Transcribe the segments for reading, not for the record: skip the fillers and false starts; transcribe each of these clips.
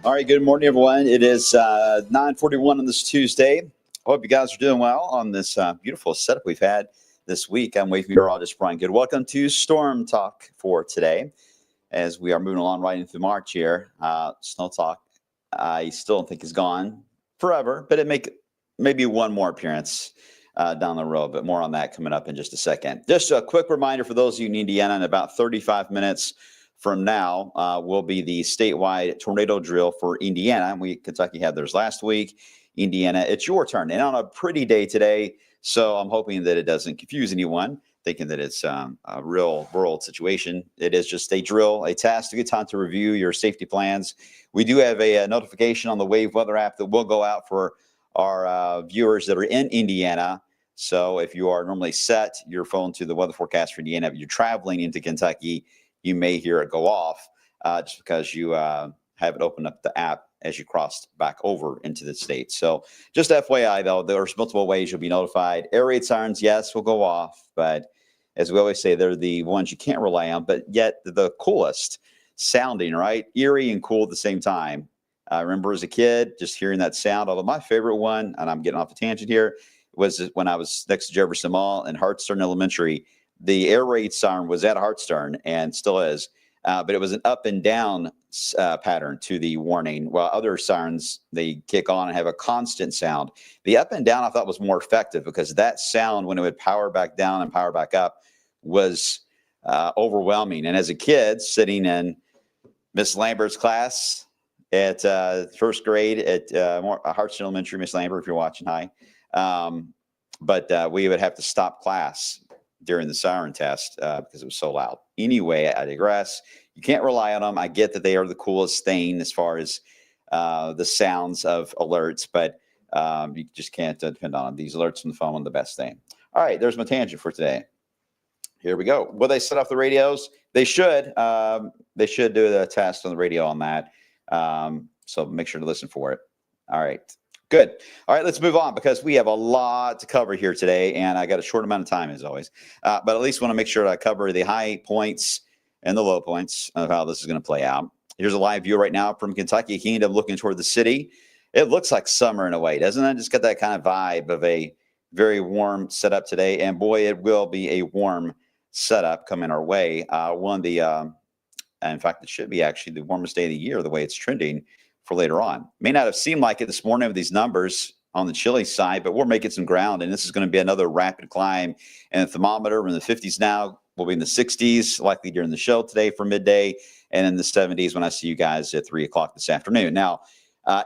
All right, good morning, everyone. It is 9:41 on this Tuesday. I hope you guys are doing well on this beautiful setup we've had this week. I'm wave meteorologist Brian Good. Welcome to Storm Talk for today as we are moving along right into March here. Snow Talk, I still don't think is gone forever, but it maybe one more appearance down the road, but more on that coming up in just a second. Just a quick reminder for those of you in Indiana, in about 35 minutes from now will be the statewide tornado drill for Indiana. Kentucky had theirs last week. Indiana, it's your turn. And on a pretty day today, so I'm hoping that it doesn't confuse anyone, thinking that it's a real world situation. It is just a drill, a test, a good time to review your safety plans. We do have a notification on the Wave Weather app that will go out for our viewers that are in Indiana. So if you are normally set your phone to the weather forecast for Indiana, if you're traveling into Kentucky, you may hear it go off just because you have it open up the app as you crossed back over into the state. So just FYI, though, there's multiple ways you'll be notified. Air raid sirens, yes, will go off, but as we always say, they're the ones you can't rely on, but yet the coolest sounding, right? Eerie and cool at the same time. I remember as a kid just hearing that sound, although my favorite one, and I'm getting off the tangent here, was when I was next to Jefferson Mall and Hartstern Elementary. The air raid siren was at Hartstern and still is, but it was an up and down pattern to the warning, while other sirens, they kick on and have a constant sound. The up and down I thought was more effective because that sound, when it would power back down and power back up, was overwhelming. And as a kid sitting in Miss Lambert's class at first grade at Hartstern Elementary, Miss Lambert, if you're watching, hi. But we would have to stop class during the siren test because it was so loud. Anyway, I digress. You can't rely on them. I get that they are the coolest thing as far as the sounds of alerts, but you just can't depend on them. These alerts from the phone are the best thing. All right, there's my tangent for today. Here we go. Will they set off the radios? They should. They should do the test on the radio on that. So make sure to listen for it. All right. Good. All right, let's move on because we have a lot to cover here today, and I got a short amount of time as always. But at least want to make sure that I cover the high points and the low points of how this is going to play out. Here's a live view right now from Kentucky Kingdom looking toward the city. It looks like summer in a way, doesn't it? Just got that kind of vibe of a very warm setup today, and boy, it will be a warm setup coming our way. In fact, it should be actually the warmest day of the year, the way it's trending for later on. May not have seemed like it this morning with these numbers on the chilly side, but we're making some ground, and this is going to be another rapid climb. And the thermometer, we're in the 50s now, we'll be in the 60s, likely during the show today for midday, and in the 70s when I see you guys at 3 o'clock this afternoon. Now,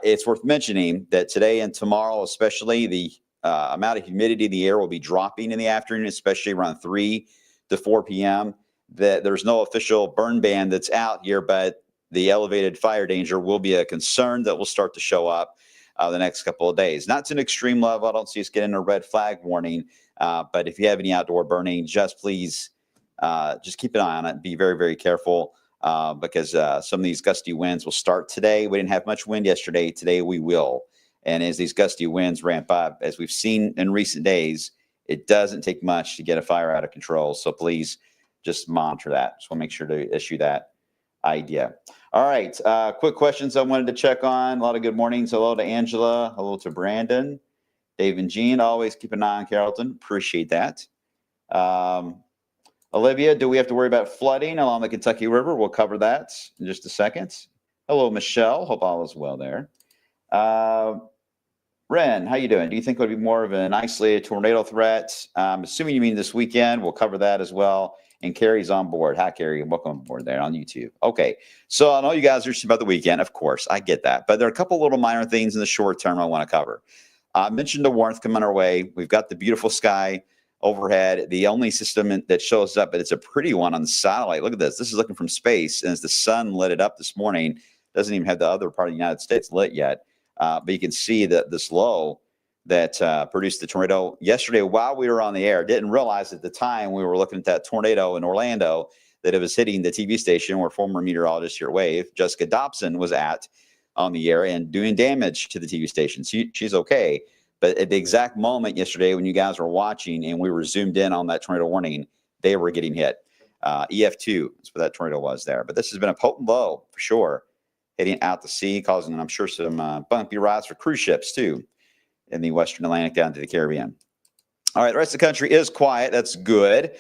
it's worth mentioning that today and tomorrow, especially, the amount of humidity in the air will be dropping in the afternoon, especially around 3 to 4 p.m. That there's no official burn ban that's out here, but the elevated fire danger will be a concern that will start to show up the next couple of days. Not to an extreme level. I don't see us getting a red flag warning. But if you have any outdoor burning, just please just keep an eye on it. Be very, very careful because some of these gusty winds will start today. We didn't have much wind yesterday. Today we will. And as these gusty winds ramp up, as we've seen in recent days, it doesn't take much to get a fire out of control. So please just monitor that. Just want to make sure to issue that idea. All right. Quick questions I wanted to check on. A lot of good mornings. Hello to Angela. Hello to Brandon. Dave and Jean. Always keep an eye on Carrollton. Appreciate that. Olivia, do we have to worry about flooding along the Kentucky River? We'll cover that in just a second. Hello, Michelle. Hope all is well there. Ren, how you doing? Do you think it would be more of an isolated tornado threat? I'm assuming you mean this weekend. We'll cover that as well. And Carrie's on board. Hi, Carrie. Welcome on board there on YouTube. Okay. So I know you guys are just about the weekend. Of course, I get that. But there are a couple little minor things in the short term I want to cover. I mentioned the warmth coming our way. We've got the beautiful sky overhead. The only system that shows up, but it's a pretty one on the satellite. Look at this. This is looking from space. And as the sun lit it up this morning, doesn't even have the other part of the United States lit yet. But you can see that this low that produced the tornado yesterday while we were on the air. Didn't realize at the time we were looking at that tornado in Orlando that it was hitting the TV station where former meteorologist here, Wave, Jessica Dobson, was at on the air and doing damage to the TV station. She's okay. But at the exact moment yesterday when you guys were watching and we were zoomed in on that tornado warning, they were getting hit. EF2 is what that tornado was there. But this has been a potent low for sure. heading out to sea, causing, I'm sure, some bumpy rides for cruise ships, too, in the Western Atlantic down to the Caribbean. All right, the rest of the country is quiet. That's good.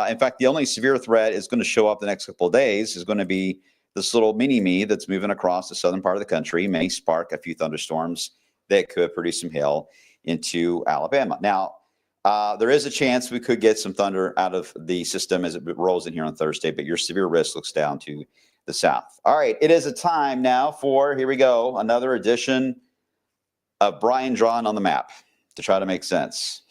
In fact, the only severe threat is going to show up the next couple of days is going to be this little mini-me that's moving across the southern part of the country, may spark a few thunderstorms that could produce some hail into Alabama. Now, there is a chance we could get some thunder out of the system as it rolls in here on Thursday, but your severe risk looks down to the south. All right, it is a time now for, here we go, another edition of Brian drawing on the map to try to make sense.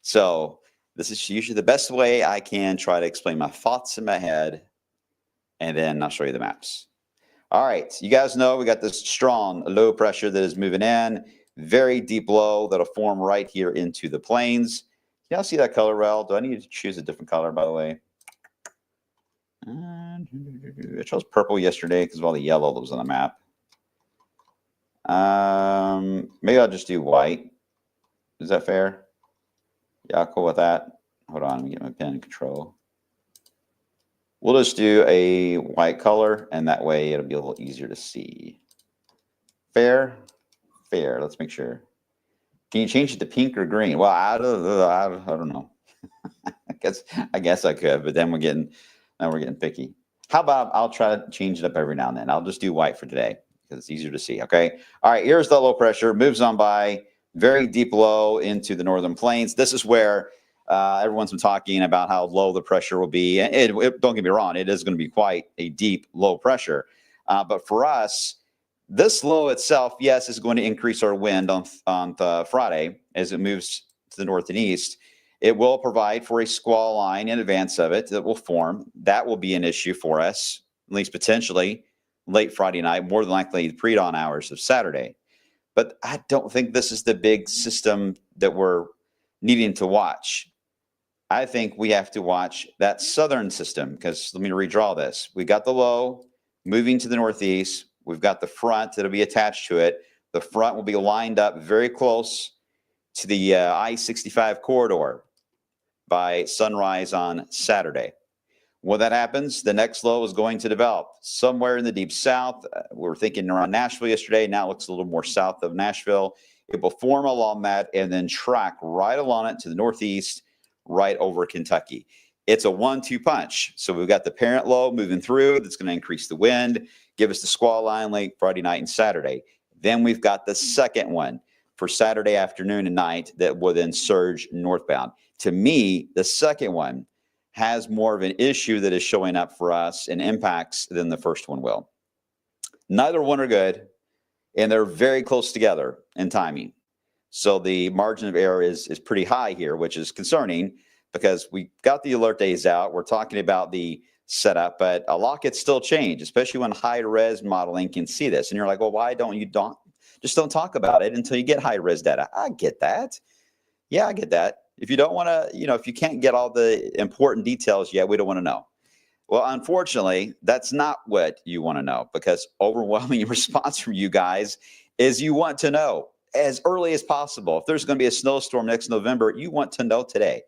So this is usually the best way I can try to explain my thoughts in my head, and then I'll show you the maps. All right, you guys know we got this strong low pressure that is moving in, very deep low that'll form right here into the plains. Y'all see that color well? Do I need to choose a different color, by the way? I chose purple yesterday because of all the yellow that was on the map. Maybe I'll just do white. Is that fair? Yeah, cool with that. Hold on, let me get my pen in control. We'll just do a white color, and that way it'll be a little easier to see. Fair? Fair. Let's make sure. Can you change it to pink or green? Well, I don't know. I guess I could, but then we're getting picky. How about I'll try to change it up every now and then. I'll just do white for today because it's easier to see. Okay. All right. Here's the low pressure. Moves on by. Very deep low into the northern plains. This is where everyone's been talking about how low the pressure will be. And don't get me wrong, it is going to be quite a deep low pressure. But for us, this low itself, yes, is going to increase our wind on Friday as it moves to the north and east. It will provide for a squall line in advance of it that will form. That will be an issue for us, at least potentially late Friday night, more than likely the pre-dawn hours of Saturday. But I don't think this is the big system that we're needing to watch. I think we have to watch that southern system because let me redraw this. We got the low moving to the northeast. We've got the front that'll be attached to it. The front will be lined up very close to the I-65 corridor by sunrise on Saturday. When that happens, the next low is going to develop somewhere in the deep south. We were thinking around Nashville yesterday. Now it looks a little more south of Nashville. It will form along that and then track right along it to the northeast, right over Kentucky. It's a 1-2 punch. So we've got the parent low moving through. That's going to increase the wind, give us the squall line late Friday night and Saturday. Then we've got the second one for Saturday afternoon and night that will then surge northbound. To me, the second one has more of an issue that is showing up for us and impacts than the first one will. Neither one are good, and they're very close together in timing. So the margin of error is pretty high here, which is concerning because we got the alert days out. We're talking about the setup, but a lot could still change, especially when high-res modeling can see this. And you're like, well, why don't you just don't talk about it until you get high-res data? I get that. Yeah, I get that. If you don't want to, if you can't get all the important details yet, we don't want to know. Well, unfortunately, that's not what you want to know because overwhelming response from you guys is you want to know as early as possible. If there's going to be a snowstorm next November, you want to know today.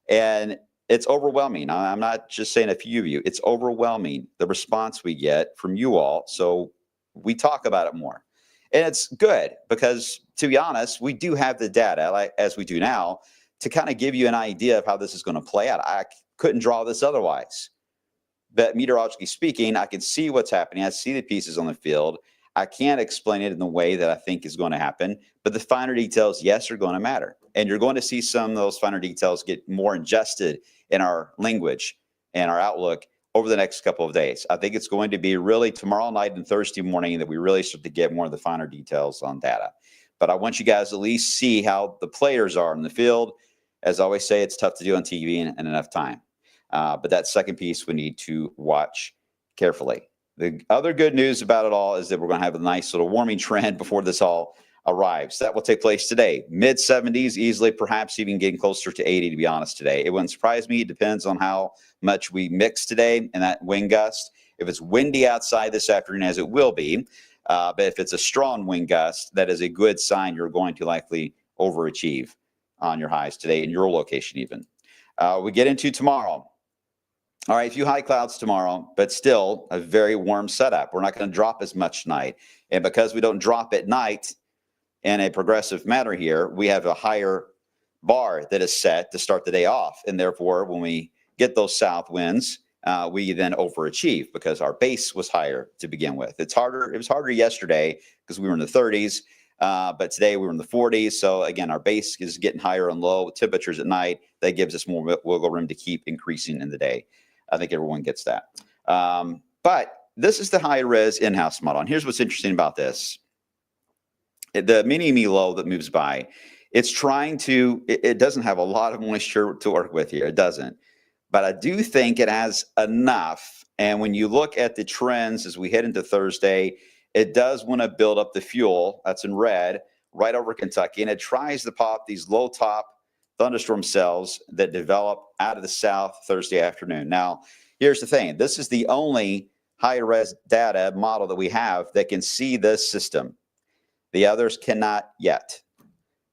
And it's overwhelming. I'm not just saying a few of you. It's overwhelming, the response we get from you all. So we talk about it more. And it's good because, to be honest, we do have the data, like as we do now, to kind of give you an idea of how this is going to play out. I couldn't draw this otherwise. But meteorologically speaking, I can see what's happening. I see the pieces on the field. I can't explain it in the way that I think is going to happen. But the finer details, yes, are going to matter. And you're going to see some of those finer details get more ingested in our language and our outlook over the next couple of days. I think it's going to be really tomorrow night and Thursday morning that we really start to get more of the finer details on data. But I want you guys to at least see how the players are in the field. As I always say, it's tough to do on TV in enough time. But that second piece we need to watch carefully. The other good news about it all is that we're going to have a nice little warming trend before this all arrives. That will take place today. Mid-70s, easily, perhaps even getting closer to 80, to be honest, today. It wouldn't surprise me. It depends on how much we mix today and that wind gust. If it's windy outside this afternoon, as it will be, but if it's a strong wind gust, that is a good sign you're going to likely overachieve on your highs today in your location even. We get into tomorrow. All right, a few high clouds tomorrow, but still a very warm setup. We're not going to drop as much tonight. And because we don't drop at night in a progressive manner here, we have a higher bar that is set to start the day off. And therefore, when we get those south winds, we then overachieve because our base was higher to begin with. It's harder. It was harder yesterday because we were in the 30s, but today we were in the 40s. So again, our base is getting higher and low temperatures at night. That gives us more wiggle room to keep increasing in the day. I think everyone gets that. But this is the high res in-house model. And here's what's interesting about this. The mini-me low that moves by, it's trying to, it doesn't have a lot of moisture to work with here. It doesn't. But I do think it has enough. And when you look at the trends as we head into Thursday, it does want to build up the fuel. That's in red right over Kentucky. And it tries to pop these low top thunderstorm cells that develop out of the south Thursday afternoon. Now, here's the thing. This is the only high res data model that we have that can see this system. The others cannot yet.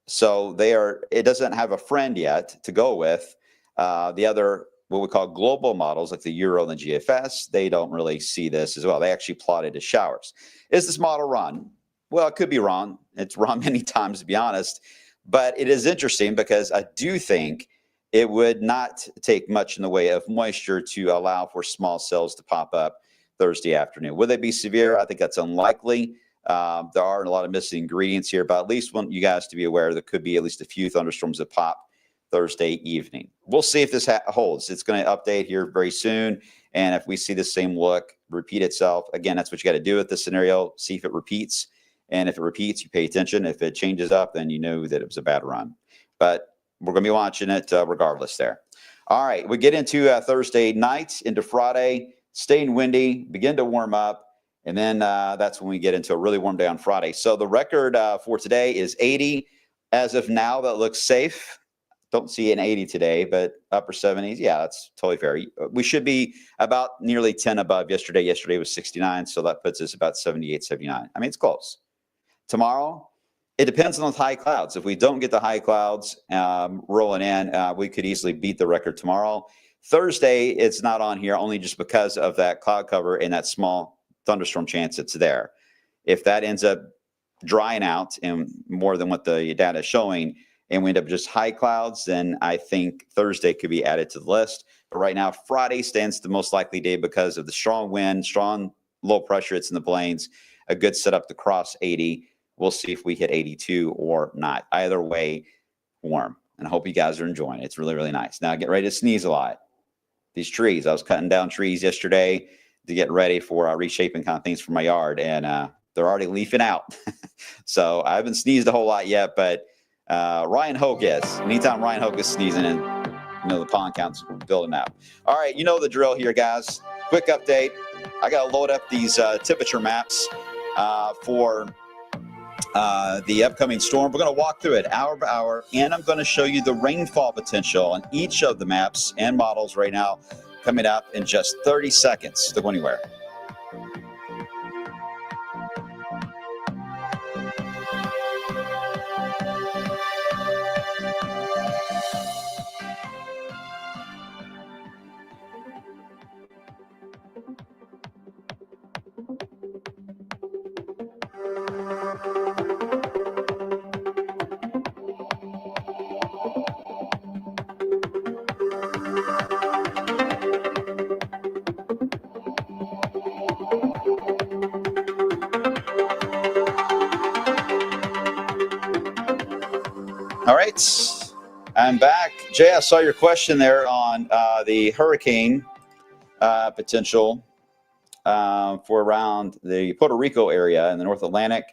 So it doesn't have a friend yet to go with. The other, what we call global models like the Euro and the GFS, they don't really see this as well. They actually plot it as showers. Is this model wrong? Well, it could be wrong. It's wrong many times, to be honest. But it is interesting because I do think it would not take much in the way of moisture to allow for small cells to pop up Thursday afternoon. Will they be severe? I think that's unlikely. There are a lot of missing ingredients here, but at least want you guys to be aware there could be at least a few thunderstorms that pop Thursday evening. We'll see if this holds. It's going to update here very soon. And if we see the same look repeat itself, again, that's what you got to do with this scenario. See if it repeats. And if it repeats, you pay attention. If it changes up, then you know that it was a bad run. But we're going to be watching it regardless there. All right, we get into Thursday night, into Friday, staying windy, begin to warm up. And then that's when we get into a really warm day on Friday. So the record for today is 80. As of now, that looks safe. Don't see an 80 today, but upper 70s. Yeah, that's totally fair. We should be about nearly 10 above yesterday. Yesterday was 69, so that puts us about 78, 79. I mean, it's close. Tomorrow, it depends on the high clouds. If we don't get the high clouds rolling in, we could easily beat the record tomorrow. Thursday, it's not on here only just because of that cloud cover and that small thunderstorm chance that's there. If that ends up drying out and more than what the data is showing, and we end up just high clouds, then I think Thursday could be added to the list. But right now, Friday stands the most likely day because of the strong wind, strong low pressure. It's in the plains, a good setup to cross 80. We'll see if we hit 82 or not. Either way, warm. And I hope you guys are enjoying it. It's really, really nice. Now get ready to sneeze a lot. These trees, I was cutting down trees yesterday to get ready for reshaping kind of things for my yard, and they're already leafing out. So I haven't sneezed a whole lot yet, but Ryan Hoke is. Anytime Ryan Hoke is sneezing in, the pollen count's building up. All right, you know the drill here, guys. Quick update. I got to load up these temperature maps for the upcoming storm. We're going to walk through it hour by hour, and I'm going to show you the rainfall potential on each of the maps and models right now coming up in just 30 seconds. Don't go anywhere. All right, I'm back. Jay, I saw your question there on the hurricane potential for around the Puerto Rico area in the North Atlantic.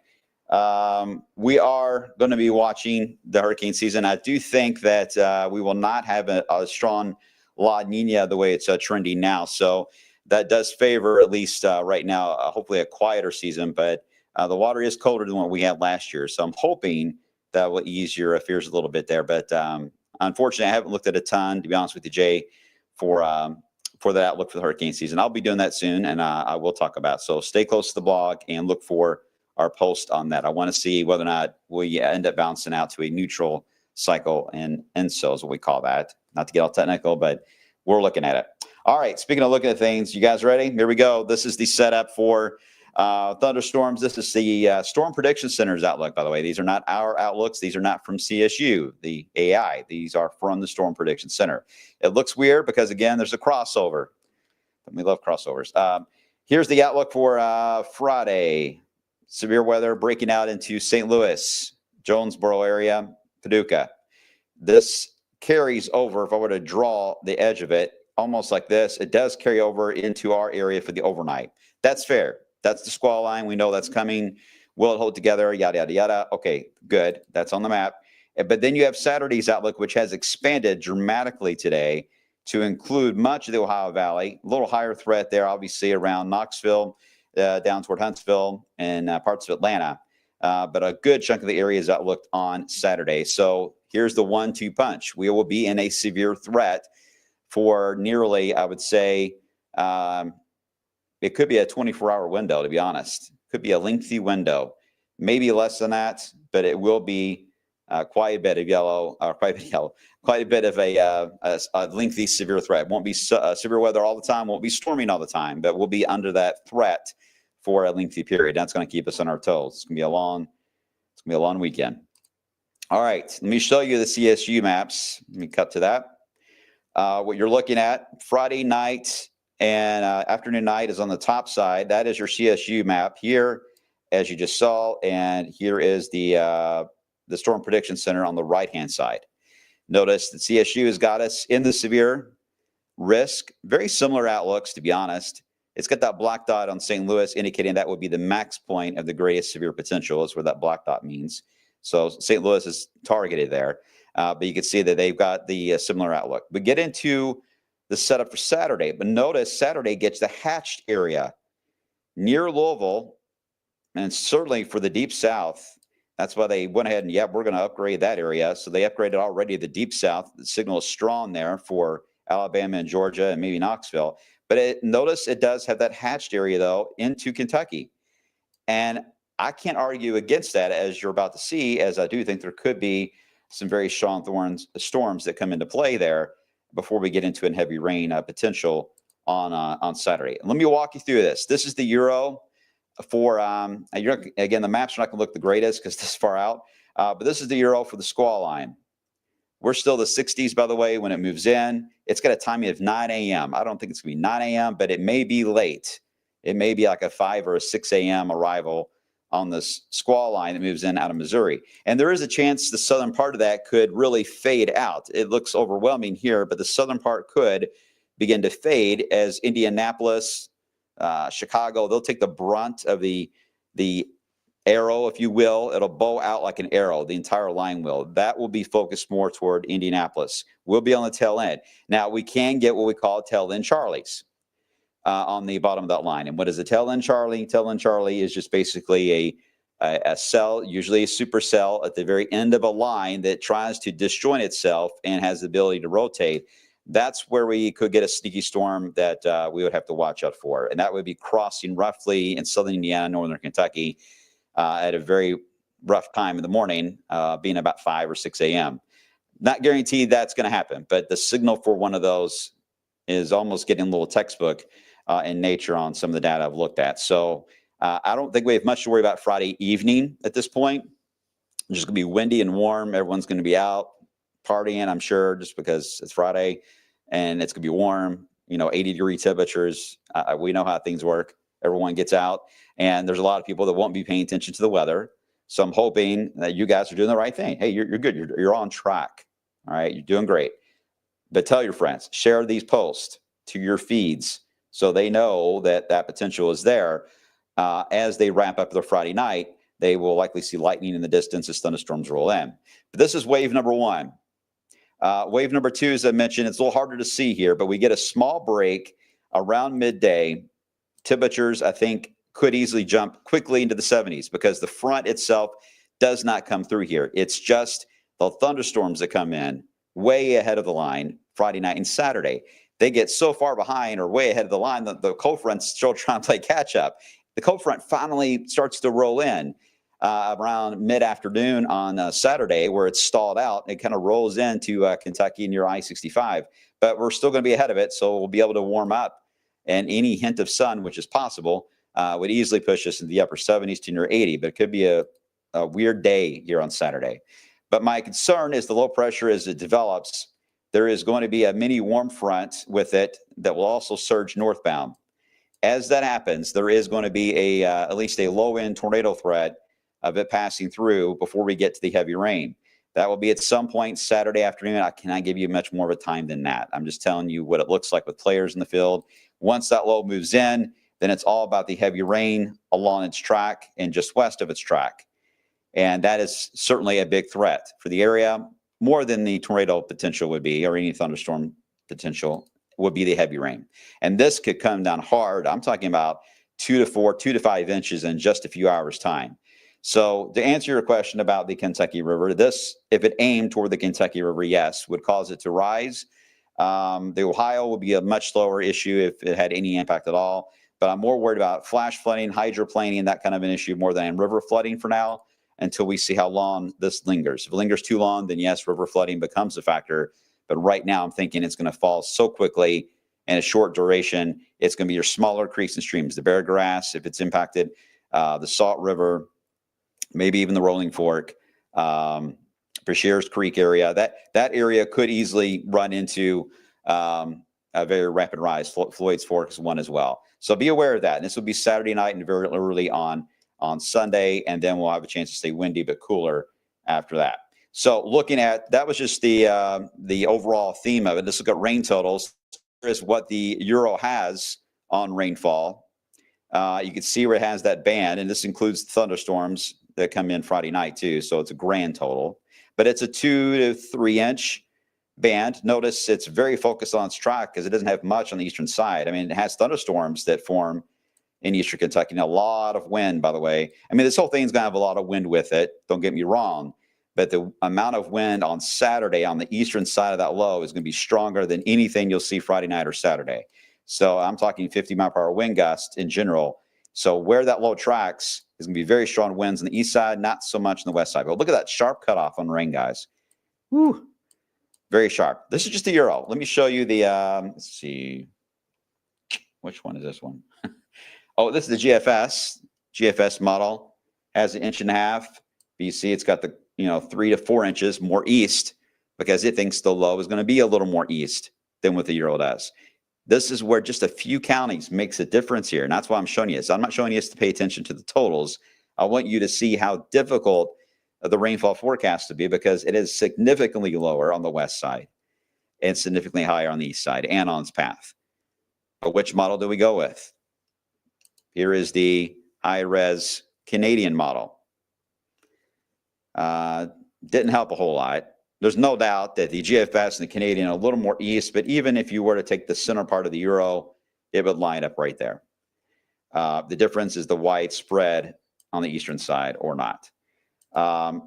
We are going to be watching the hurricane season. I do think that we will not have a strong La Nina the way it's trending now. So that does favor, at least right now, hopefully a quieter season. But the water is colder than what we had last year. So I'm hoping that will ease your fears a little bit there. But unfortunately, I haven't looked at a ton, to be honest with you, Jay, for the outlook for the hurricane season. I'll be doing that soon, and I will talk about it. So stay close to the blog and look for our post on that. I want to see whether or not we end up bouncing out to a neutral cycle and ENSO is what we call that. Not to get all technical, but we're looking at it. All right, speaking of looking at things, you guys ready? Here we go. This is the setup for thunderstorms. This is the Storm Prediction Center's outlook, by the way. These are not our outlooks. These are not from CSU, the AI. These are from the Storm Prediction Center. It looks weird because, again, there's a crossover. We love crossovers. Here's the outlook for Friday. Severe weather breaking out into St. Louis, Jonesboro area, Paducah. This carries over, if I were to draw the edge of it, almost like this, it does carry over into our area for the overnight. That's fair. That's the squall line. We know that's coming. Will it hold together? Yada, yada, yada. Okay, good. That's on the map. But then you have Saturday's outlook, which has expanded dramatically today to include much of the Ohio Valley. A little higher threat there, obviously, around Knoxville, down toward Huntsville, and parts of Atlanta. But a good chunk of the area is outlooked on Saturday. So here's the 1-2 punch. We will be in a severe threat for nearly, I would say, it could be a 24-hour window, to be honest. Could be a lengthy window, maybe less than that, but it will be quite a bit of quite a bit of a lengthy severe threat. Won't be severe weather all the time, won't be storming all the time, but we'll be under that threat for a lengthy period. That's going to keep us on our toes. It's going to be a long weekend. All right, let me show you the CSU maps. Let me cut to that. What you're looking at Friday night and afternoon night is on the top side. That is your CSU map here, as you just saw, and here is the Storm Prediction Center on the right-hand side. Notice that CSU has got us in the severe risk. Very similar outlooks, to be honest. It's got that black dot on St. Louis, indicating that would be the max point of the greatest severe potential, is what that black dot means. So St. Louis is targeted there. But you can see that they've got the similar outlook. We get into the setup for Saturday. But notice Saturday gets the hatched area near Louisville, and certainly for the deep south. That's why they went ahead and, we're going to upgrade that area. So they upgraded already the deep south. The signal is strong there for Alabama and Georgia and maybe Knoxville. But notice it does have that hatched area, though, into Kentucky. And I can't argue against that, as you're about to see, as I do think there could be some very strong storms that come into play there before we get into a heavy rain potential on Saturday. Let me walk you through this. This is the Euro for, again, the maps are not going to look the greatest because this far out, but this is the Euro for the squall line. We're still the 60s, by the way, when it moves in. It's got a timing of 9 a.m. I don't think it's going to be 9 a.m., but it may be late. It may be like a 5 or a 6 a.m. arrival on this squall line that moves in out of Missouri. And there is a chance the southern part of that could really fade out. It looks overwhelming here, but the southern part could begin to fade as Indianapolis, Chicago, they'll take the brunt of the arrow, if you will. It'll bow out like an arrow, the entire line will. That will be focused more toward Indianapolis. We'll be on the tail end. Now, we can get what we call tail end Charlies on the bottom of that line. And what is a tail end Charlie? Tail end Charlie is just basically a cell, usually a supercell at the very end of a line that tries to disjoint itself and has the ability to rotate. That's where we could get a sneaky storm that we would have to watch out for. And that would be crossing roughly in southern Indiana, northern Kentucky at a very rough time in the morning, being about 5 or 6 a.m. Not guaranteed that's going to happen, but the signal for one of those is almost getting a little textbook in nature on some of the data I've looked at. So I don't think we have much to worry about Friday evening at this point. It's just going to be windy and warm. Everyone's going to be out partying, I'm sure, just because it's Friday and it's going to be warm, 80-degree temperatures. We know how things work. Everyone gets out, and there's a lot of people that won't be paying attention to the weather. So I'm hoping that you guys are doing the right thing. Hey, you're good. You're on track. All right. You're doing great. But tell your friends, share these posts to your feeds so they know that that potential is there. As they wrap up their Friday night, they will likely see lightning in the distance as thunderstorms roll in. But this is wave number one. Wave number two, as I mentioned, it's a little harder to see here, but we get a small break around midday. Temperatures, I think, could easily jump quickly into the 70s because the front itself does not come through here. It's just the thunderstorms that come in way ahead of the line Friday night and Saturday. They get so far behind or way ahead of the line that the cold front's still trying to play catch up. The cold front finally starts to roll in around mid-afternoon on Saturday, where it's stalled out. It kind of rolls into Kentucky near I-65, but we're still going to be ahead of it, so we'll be able to warm up. And any hint of sun, which is possible, would easily push us into the upper 70s to near 80. But it could be a weird day here on Saturday. But my concern is the low pressure as it develops. There is going to be a mini warm front with it that will also surge northbound. As that happens, there is going to be at least a low-end tornado threat of it passing through before we get to the heavy rain. That will be at some point Saturday afternoon. I cannot give you much more of a time than that. I'm just telling you what it looks like with players in the field. Once that low moves in, then it's all about the heavy rain along its track and just west of its track. And that is certainly a big threat for the area, more than the tornado potential would be, or any thunderstorm potential would be the heavy rain. And this could come down hard. I'm talking about 2 to 5 inches in just a few hours' time. So to answer your question about the Kentucky River, this, if it aimed toward the Kentucky River, yes, would cause it to rise. The Ohio would be a much slower issue if it had any impact at all. But I'm more worried about flash flooding, hydroplaning, that kind of an issue more than river flooding for now, until we see how long this lingers. If it lingers too long, then yes, river flooding becomes a factor. But right now I'm thinking it's going to fall so quickly in a short duration. It's going to be your smaller creeks and streams, the Bear Grass, if it's impacted, the Salt River, maybe even the Rolling Fork, Brashears Creek area. That area could easily run into a very rapid rise. Floyd's Fork is one as well. So be aware of that. And this will be Saturday night and very early on Sunday, and then we'll have a chance to stay windy but cooler after that. So looking at, that was just the overall theme of it. Let's look at rain totals. Here's what the Euro has on rainfall. You can see where it has that band, and this includes thunderstorms that come in Friday night too. So it's a grand total, but it's a 2 to 3 inch band. Notice it's very focused on its track because it doesn't have much on the eastern side. I mean, it has thunderstorms that form in eastern Kentucky. And a lot of wind, by the way. I mean, this whole thing's going to have a lot of wind with it. Don't get me wrong. But the amount of wind on Saturday on the eastern side of that low is going to be stronger than anything you'll see Friday night or Saturday. So I'm talking 50-mile-per-hour wind gusts in general. So where that low tracks is going to be very strong winds on the east side, not so much on the west side. But look at that sharp cutoff on rain, guys. Woo. Very sharp. This is just the Euro. Let me show you the, let's see. Which one is this one? Oh, this is the GFS model. Has 1.5 inches. BC, it's got the 3 to 4 inches more east because it thinks the low is going to be a little more east than what the Euro does. This is where just a few counties makes a difference here. And that's why I'm showing you this. I'm not showing you this to pay attention to the totals. I want you to see how difficult the rainfall forecast to be, because it is significantly lower on the west side and significantly higher on the east side and on its path. But which model do we go with? Here is the high-res Canadian model. Didn't help a whole lot. There's no doubt that the GFS and the Canadian are a little more east, but even if you were to take the center part of the Euro, it would line up right there. The difference is the wide spread on the eastern side or not.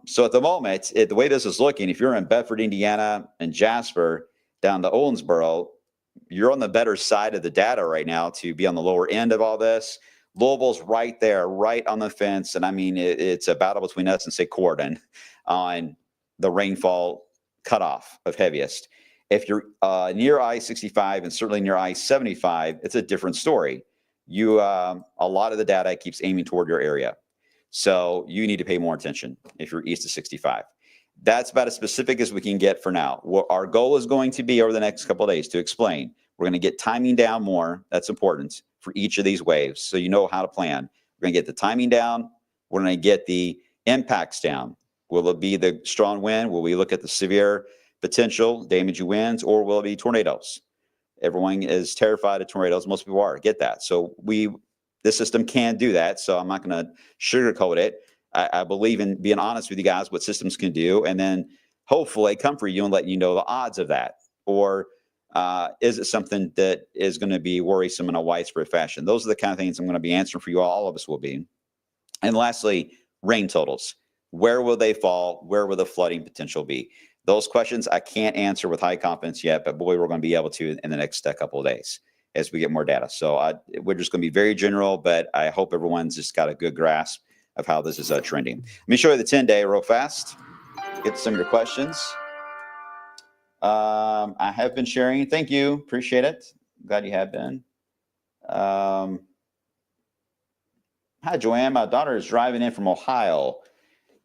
So at the moment, the way this is looking, if you're in Bedford, Indiana, and Jasper down to Owensboro, you're on the better side of the data right now to be on the lower end of all this. Louisville's right there, right on the fence. And I mean, it's a battle between us and, say, Corydon on the rainfall cutoff of heaviest. If you're near I-65 and certainly near I-75, it's a different story. A lot of the data keeps aiming toward your area. So you need to pay more attention if you're east of 65. That's about as specific as we can get for now. What our goal is going to be over the next couple of days to explain. We're going to get timing down more. That's important for each of these waves, so you know how to plan. We're going to get the timing down. We're going to get the impacts down. Will it be the strong wind? Will we look at the severe potential damaging winds, or will it be tornadoes? Everyone is terrified of tornadoes. Most people are. Get that. So this system can do that. So I'm not going to sugarcoat it. I believe in being honest with you guys, what systems can do, and then hopefully comfort you and let you know the odds of that. Or is it something that is going to be worrisome in a widespread fashion? Those are the kind of things I'm going to be answering for you. All of us will be. And lastly, rain totals. Where will they fall? Where will the flooding potential be? Those questions I can't answer with high confidence yet, but boy, we're going to be able to in the next couple of days as we get more data. So we're just going to be very general, but I hope everyone's just got a good grasp of how this is trending. Let me show you the 10-day real fast. Get to some of your questions. I have been sharing. Thank you. Appreciate it. Glad you have been. Hi, Joanne. My daughter is driving in from Ohio.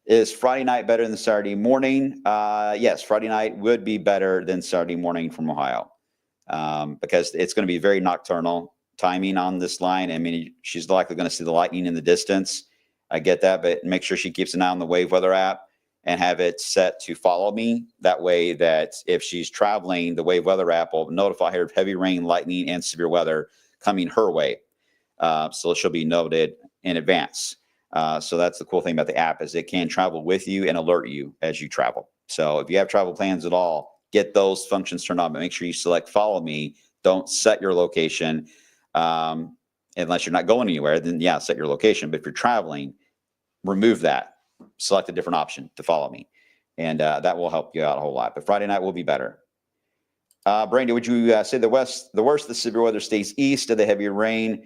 Is Friday night better than Saturday morning? Yes, Friday night would be better than Saturday morning from Ohio because it's going to be very nocturnal timing on this line. I mean, she's likely going to see the lightning in the distance. I get that, but make sure she keeps an eye on the Wave Weather app and have it set to follow me. That way that if she's traveling, the Wave Weather app will notify her of heavy rain, lightning, and severe weather coming her way. So she'll be noted in advance. So that's the cool thing about the app is it can travel with you and alert you as you travel. So if you have travel plans at all, get those functions turned on, but make sure you select follow me. Don't set your location unless you're not going anywhere. Then yeah, set your location. But if you're traveling, remove that. Select a different option to follow me, and that will help you out a whole lot. But Friday night will be better. Brandy, would you say the worst of the severe weather stays east of the heavier rain?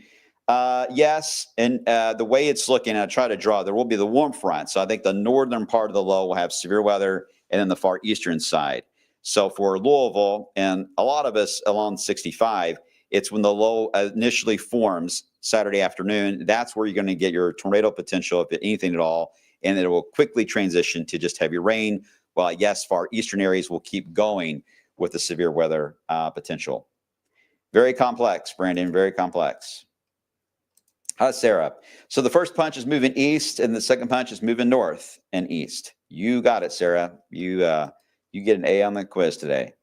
Yes, and the way it's looking, I try to draw, there will be the warm front. So I think the northern part of the low will have severe weather, and then the far eastern side. So for Louisville and a lot of us along 65, it's when the low initially forms Saturday afternoon. That's where you're going to get your tornado potential, if anything at all, and it will quickly transition to just heavy rain. While yes, far eastern areas will keep going with the severe weather potential. Very complex, Brandon, very complex. Hi, Sarah. So the first punch is moving east, and the second punch is moving north and east. You got it, Sarah. You get an A on the quiz today.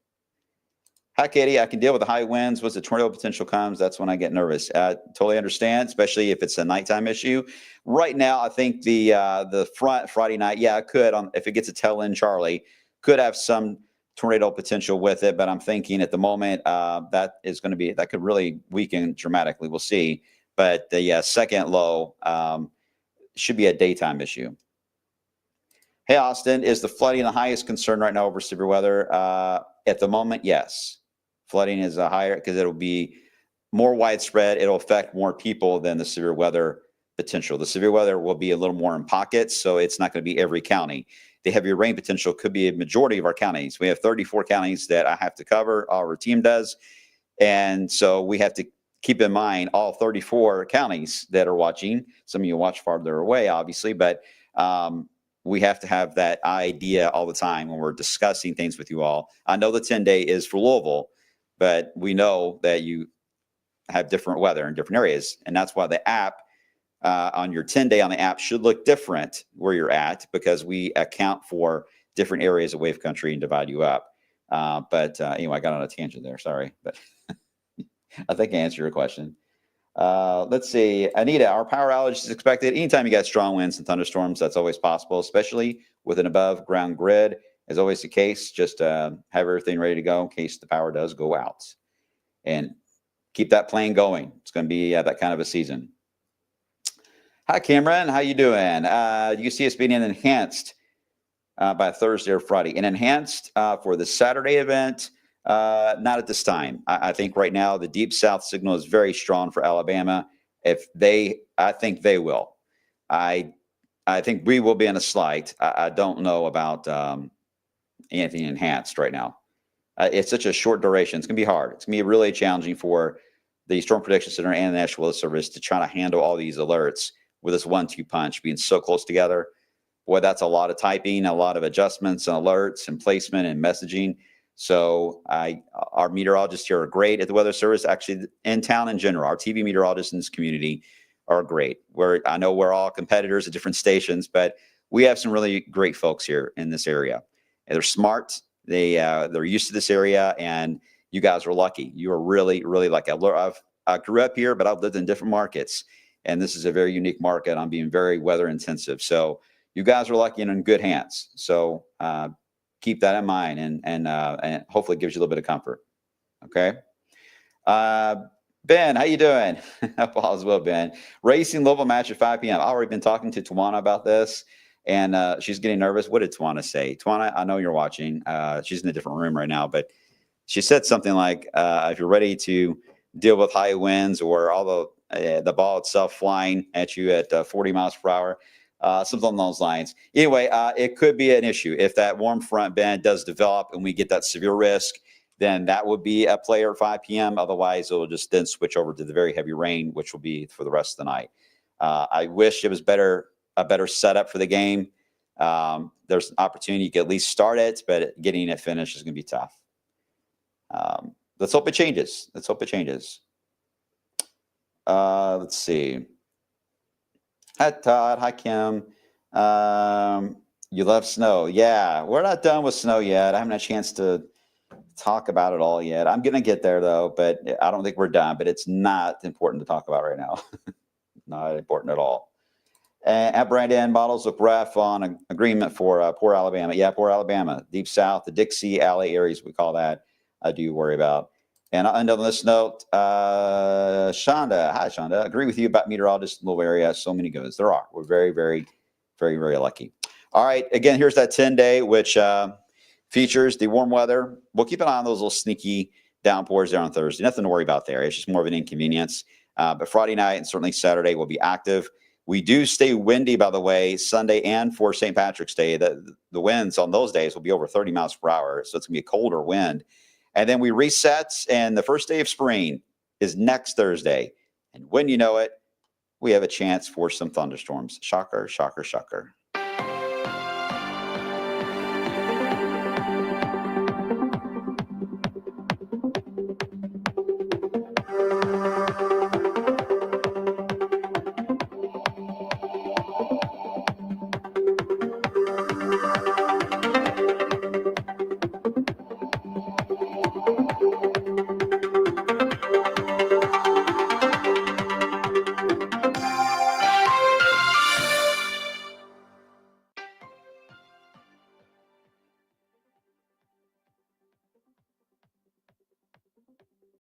Hi, Katie. I can deal with the high winds. Once the tornado potential comes, that's when I get nervous. Totally understand, especially if it's a nighttime issue. Right now, I think the front Friday night, yeah, it could, if it gets a tail end, Charlie, could have some tornado potential with it. But I'm thinking at the moment that could really weaken dramatically. We'll see. But the second low should be a daytime issue. Hey, Austin, is the flooding the highest concern right now over severe weather? At the moment, yes. Flooding is higher because it'll be more widespread. It'll affect more people than the severe weather potential. The severe weather will be a little more in pockets, so it's not going to be every county. The heavier rain potential could be a majority of our counties. We have 34 counties that I have to cover, our team does. And so we have to keep in mind all 34 counties that are watching. Some of you watch farther away, obviously, but we have to have that idea all the time when we're discussing things with you all. I know the 10-day is for Louisville, but we know that you have different weather in different areas. And that's why the app on your 10-day on the app should look different where you're at, because we account for different areas of wave country and divide you up. But anyway, I got on a tangent there. Sorry, but I think I answered your question. Let's see. Anita, our power outage is expected anytime you got strong winds and thunderstorms. That's always possible, especially with an above ground grid. As always the case, just have everything ready to go in case the power does go out. And keep that plane going. It's going to be that kind of a season. Hi, Cameron. How you doing? Do you see us being enhanced by Thursday or Friday? And enhanced for the Saturday event? Not at this time. I think right now the deep south signal is very strong for Alabama. I think they will. I think we will be in a slight. I don't know about anything enhanced right now. It's such a short duration. It's going to be hard. It's going to be really challenging for the Storm Prediction Center and the National Weather Service to try to handle all these alerts with this 1-2 punch being so close together. Boy, that's a lot of typing, a lot of adjustments and alerts and placement and messaging. So our meteorologists here are great at the Weather Service, actually in town in general. Our TV meteorologists in this community are great. I know we're all competitors at different stations, but we have some really great folks here in this area. And they're smart. They're used to this area, and you guys are lucky. You are really, really lucky. I grew up here, but I've lived in different markets, and this is a very unique market. I'm being very weather intensive. So you guys are lucky and in good hands. So keep that in mind, and hopefully it gives you a little bit of comfort. Okay. Ben, how you doing? All is well, Ben. Racing Louisville match at 5 p.m. I've already been talking to Tawana about this, and she's getting nervous. What did Tawana say? Tawana, I know you're watching. She's in a different room right now, but she said something like, if you're ready to deal with high winds or all the ball itself flying at you at 40 miles per hour, something along those lines. Anyway, it could be an issue if that warm front band does develop and we get that severe risk. Then that would be a player at 5 p.m. Otherwise, it'll just then switch over to the very heavy rain, which will be for the rest of the night. I wish it was a better setup for the game. There's an opportunity you could at least start it, but getting it finished is going to be tough. Let's hope it changes. Let's hope it changes. Let's see. Hi, Todd. Hi, Kim. You love snow. Yeah, we're not done with snow yet. I haven't had a chance to talk about it all yet. I'm going to get there, though, but I don't think we're done. But it's not important to talk about right now. Not important at all. At Brandon, models of ref on an agreement for poor Alabama. Yeah, poor Alabama. Deep South, the Dixie Alley areas, we call that. I do worry about. And I'll end on this note. Shonda. Hi, Shonda. Agree with you about meteorologists in the little area. So many goods. There are. We're very, very, very, very lucky. All right. Again, here's that 10-day, which features the warm weather. We'll keep an eye on those little sneaky downpours there on Thursday. Nothing to worry about there. It's just more of an inconvenience. But Friday night and certainly Saturday will be active. We do stay windy, by the way, Sunday and for St. Patrick's Day. The winds on those days will be over 30 miles per hour. So it's going to be a colder wind. And then we reset, and the first day of spring is next Thursday. And when you know it, we have a chance for some thunderstorms. Shocker, shocker, shocker.